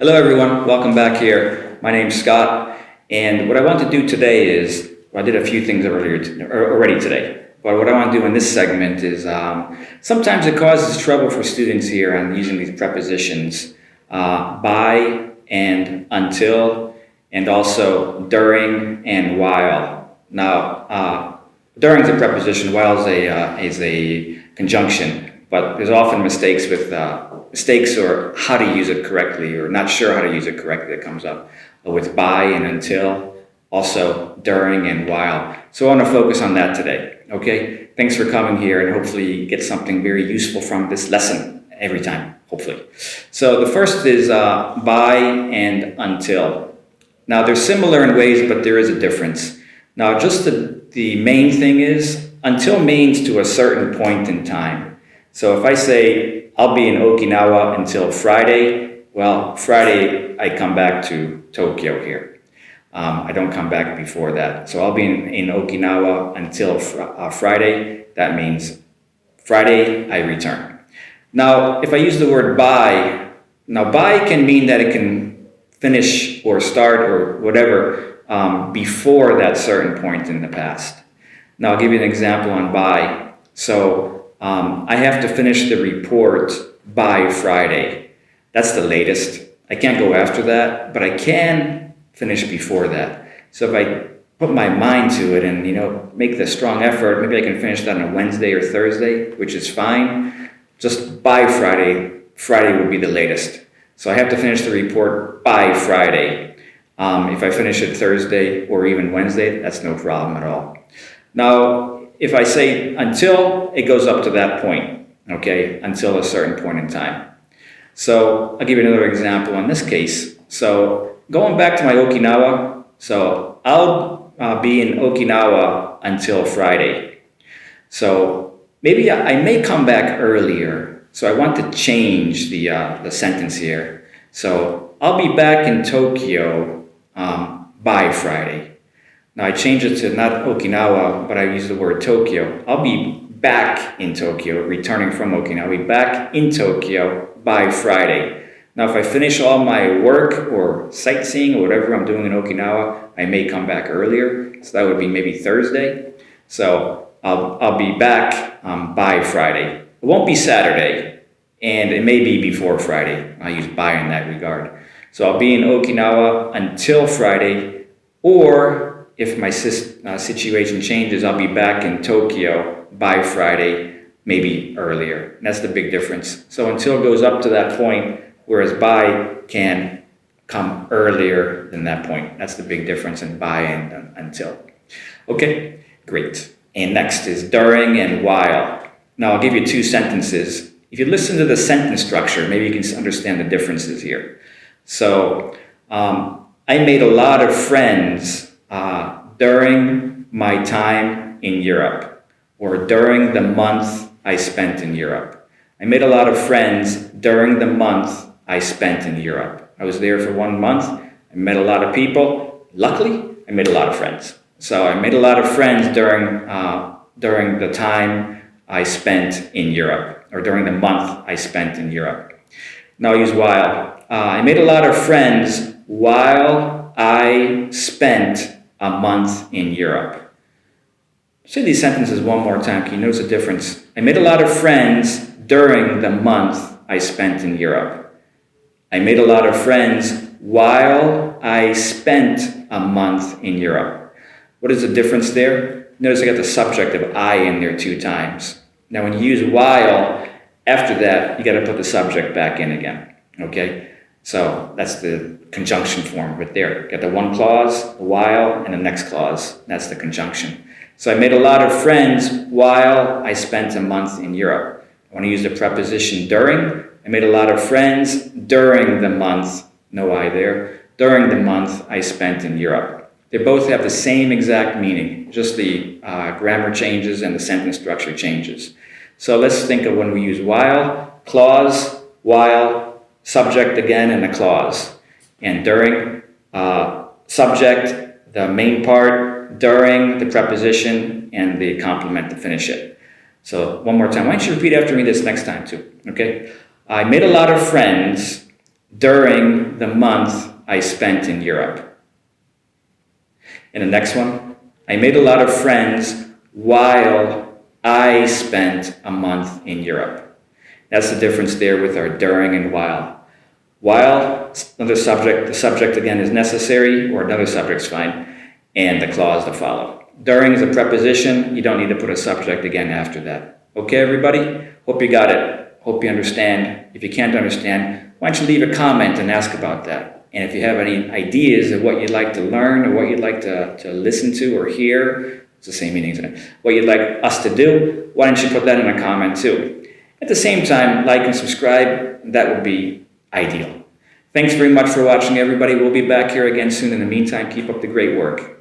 Hello everyone, welcome back here. My name's Scott, and what I want to do today is, I did a few things already today, but what I want to do in this segment is, sometimes it causes trouble for students here on using these prepositions, by and until, and also during and while. Now, during is a preposition, while is a conjunction, but there's often mistakes with or how to use it correctly, or not sure how to use it correctly that comes up with by and until, also during and while. So I want to focus on that today, okay? Thanks for coming here, and hopefully you get something very useful from this lesson every time, hopefully. So the first is by and until. Now they're similar in ways, but there is a difference. Now just the main thing is, until means to a certain point in time. So if I say, I'll be in Okinawa until Friday, well, Friday I come back to Tokyo here. I don't come back before that. So I'll be in Okinawa until Friday. That means Friday I return. Now, if I use the word by, now by can mean that it can finish or start or whatever before that certain point in the past. Now I'll give you an example on by. So I have to finish the report by Friday. That's the latest. I can't go after that, but I can finish before that. So if I put my mind to it and, make the strong effort, maybe I can finish that on a Wednesday or Thursday, which is fine. Just by Friday would be the latest. So I have to finish the report by Friday. If I finish it Thursday or even Wednesday, that's no problem at all. Now, if I say until, it goes up to that point, okay, until a certain point in time. So I'll give you another example in this case. So going back to my Okinawa, so I'll be in Okinawa until Friday. So maybe I may come back earlier. So I want to change the sentence here. So I'll be back in Tokyo by Friday. Now I change it to not Okinawa, but I use the word Tokyo. I'll be back in Tokyo, returning from Okinawa. I'll be back in Tokyo by Friday. Now if I finish all my work or sightseeing or whatever I'm doing in Okinawa, I may come back earlier. So that would be maybe Thursday. So I'll be back by Friday. It won't be Saturday, and it may be before Friday. I'll use by in that regard. So I'll be in Okinawa until Friday, or if my situation changes, I'll be back in Tokyo by Friday, maybe earlier. And that's the big difference. So until goes up to that point, whereas by can come earlier than that point. That's the big difference in by and until. Okay, great. And next is during and while. Now I'll give you two sentences. If you listen to the sentence structure, maybe you can understand the differences here. So I made a lot of friends during my time in Europe, or during the month I spent in Europe. I made a lot of friends during the month I spent in Europe. I was there for 1 month. I met a lot of people. Luckily, I made a lot of friends. So I made a lot of friends during the time I spent in Europe, or during the month I spent in Europe. Now I'll use while. I made a lot of friends while I spent a month in Europe. Say these sentences one more time. Can you notice the difference? I made a lot of friends during the month I spent in Europe. I made a lot of friends while I spent a month in Europe. What is the difference there? Notice I got the subject of I in there 2 times. Now when you use while, after that, you got to put the subject back in again. Okay? So that's the conjunction form right there. Got the one clause, the while, and the next clause. That's the conjunction. So I made a lot of friends while I spent a month in Europe. I want to use the preposition during. I made a lot of friends during the month, no I there, during the month I spent in Europe. They both have the same exact meaning, just the grammar changes and the sentence structure changes. So let's think of when we use while, clause, while, subject again, and a clause. And during, subject, the main part, during, the preposition, and the complement to finish it. So one more time. Why don't you repeat after me this next time too, okay? I made a lot of friends during the month I spent in Europe. And the next one, I made a lot of friends while I spent a month in Europe. That's the difference there with our during and while. While, another subject, the subject again is necessary, or another subject's fine, and the clause to follow. During is a preposition, you don't need to put a subject again after that. Okay, everybody? Hope you got it. Hope you understand. If you can't understand, why don't you leave a comment and ask about that? And if you have any ideas of what you'd like to learn or what you'd like to listen to or hear, it's the same meaning, isn't it? What you'd like us to do, why don't you put that in a comment too? At the same time, like and subscribe, that would be ideal. Thanks very much for watching, everybody. We'll be back here again soon. In the meantime, keep up the great work.